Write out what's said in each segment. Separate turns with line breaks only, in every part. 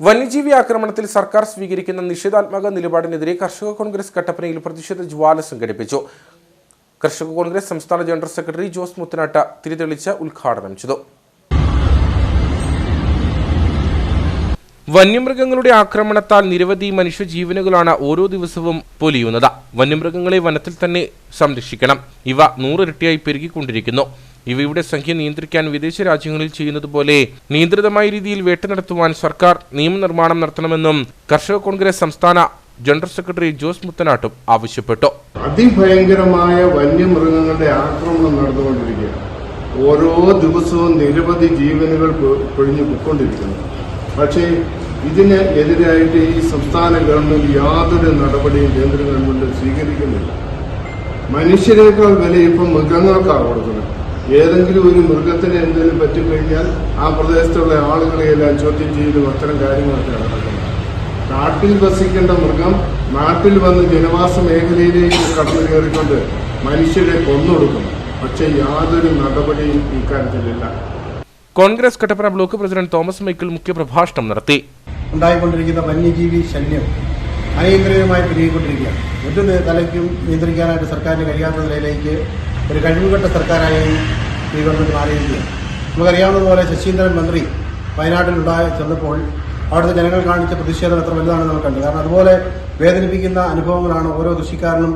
വന്യജീവി ആക്രമണത്തിൽ സർക്കാർ സ്വീകരിക്കുന്ന നിഷേധാത്മക നിലപാടിനെതിരെ കർഷക കോൺഗ്രസ് കട്ടപ്പനയിൽ പ്രതിഷേധ ജ്വാല സംഘടിപ്പിച്ചു. കർഷക കോൺഗ്രസ് സംസ്ഥാന ജനറൽ സെക്രട്ടറി ജോസ് മുത്തനാട്ട തിരിതെളിച്ച് ഉദ്ഘാടനം ചെയ്തു. വന്യമൃഗങ്ങളുടെ ആക്രമണത്താൽ നിരവധി മനുഷ്യജീവനുകളാണ് ഓരോ ദിവസവും പൊലിയുന്നത്. വന്യമൃഗങ്ങളെ വനത്തിൽ തന്നെ സംരക്ഷിക്കണം. ഇവ 100 ഇരട്ടിയായി പെരുകിക്കൊണ്ടിരിക്കുന്നു. ഇവയുടെ സംഖ്യ നിയന്ത്രിക്കാൻ വിദേശ രാജ്യങ്ങളിൽ ചെയ്യുന്നത് പോലെ നിയന്ത്രിതമായ രീതിയിൽ വേട്ട നടത്തുവാൻ സർക്കാർ നിയമനിർമ്മാണം നടത്തണമെന്നും കർഷക കോൺഗ്രസ് സംസ്ഥാന ജനറൽ സെക്രട്ടറി ജോസ് മുത്തനാട്ടും ആവശ്യപ്പെട്ടു.
അതിഭയങ്കരമായ വന്യമൃഗങ്ങളുടെ ആക്രമണം നടന്നുകൊണ്ടിരിക്കുകയാണ്. ഓരോ ദിവസവും നിരവധി ജീവനുകൾ പൊഴിഞ്ഞു പൊയ്ക്കൊണ്ടിരിക്കുന്നു. പക്ഷേ ഇതിന് എതിരായിട്ട് ഈ സംസ്ഥാന ഗവൺമെന്റ് യാതൊരു നടപടിയും കേന്ദ്ര ഗവൺമെന്റ് സ്വീകരിക്കുന്നില്ല. മനുഷ്യരെക്കാൾ വില ഇപ്പം മൃഗങ്ങൾക്കാണ് കൊടുക്കുന്നത്. ഏതെങ്കിലും ഒരു മൃഗത്തിന് എന്തെങ്കിലും പറ്റിക്കഴിഞ്ഞാൽ ആ പ്രദേശത്തുള്ള ആളുകളെയെല്ലാം ചോദ്യം ചെയ്തും അത്തരം കാര്യങ്ങളൊക്കെ നടക്കുന്നത്. നാട്ടിൽ വസിക്കേണ്ട മൃഗം നാട്ടിൽ വന്ന് ജനവാസ മേഖലയിലേക്ക് കടന്നു കയറിക്കൊണ്ട് മനുഷ്യരെ കൊന്നൊടുക്കും. പക്ഷേ യാതൊരു നടപടിയും ഇക്കാര്യത്തിലില്ല.
കോൺഗ്രസ് കട്ടപ്പന ബ്ലോക്ക് പ്രസിഡന്റ് തോമസ് മൈക്കിൾ മുഖ്യപ്രഭാഷണം നടത്തി.
ഉണ്ടായിക്കൊണ്ടിരിക്കുന്ന വന്യജീവി ശല്യം അനിയന്ത്രിതമായി പെരുകിക്കൊണ്ടിരിക്കുകയാണ്. ഒരു തലയ്ക്കും നിയന്ത്രിക്കാനായിട്ട് സർക്കാരിന് കഴിയാത്ത നിലയിലേക്ക് ഒരു കഴിവുകെട്ട സർക്കാരായി ഈ ഗവൺമെന്റ് മാറിയിരിക്കുകയാണ്. നമുക്കറിയാവുന്നതുപോലെ ശശീന്ദ്രൻ മന്ത്രി വയനാട്ടിലുണ്ടായി ചെന്നപ്പോൾ അവിടുത്തെ ജനങ്ങൾ കാണിച്ച പ്രതിഷേധം എത്ര വലുതാണെന്ന് നമുക്ക് കണ്ടു. കാരണം അതുപോലെ വേദനിപ്പിക്കുന്ന അനുഭവങ്ങളാണ് ഓരോ കൃഷിക്കാരനും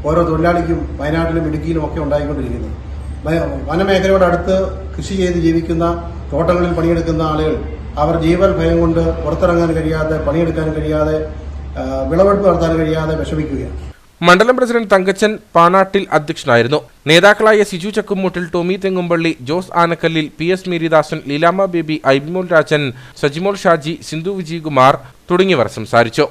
ഓരോ തൊഴിലാളിക്കും വയനാട്ടിലും ഇടുക്കിയിലും ഒക്കെ ഉണ്ടായിക്കൊണ്ടിരിക്കുന്നത്. വനമേഖലയോടടുത്ത് കൃഷി ചെയ്ത് ജീവിക്കുന്ന തോട്ടങ്ങളിൽ പണിയെടുക്കുന്ന ആളുകൾ അവർ ജീവൻ ഭയം കൊണ്ട് പുറത്തിറങ്ങാൻ കഴിയാതെ, പണിയെടുക്കാൻ കഴിയാതെ, വിളവെടുപ്പ് നടത്താൻ കഴിയാതെ വിഷമിക്കുകയാണ്.
മണ്ഡലം പ്രസിഡന്റ് തങ്കച്ചൻ പാണാട്ടിൽ അധ്യക്ഷനായിരുന്നു. നേതാക്കളായ സിജു ചക്കുമൂട്ടിൽ, ടോമി തെങ്ങുംപള്ളി, ജോസ് ആനക്കല്ലിൽ, PS മേരിദാസൻ, ലീലാമ്മ ബേബി, ഐബിമോൾ രാജൻ, സജിമോൾ ഷാജി, സിന്ധു വിജയകുമാർ തുടങ്ങിയവർ സംസാരിച്ചു.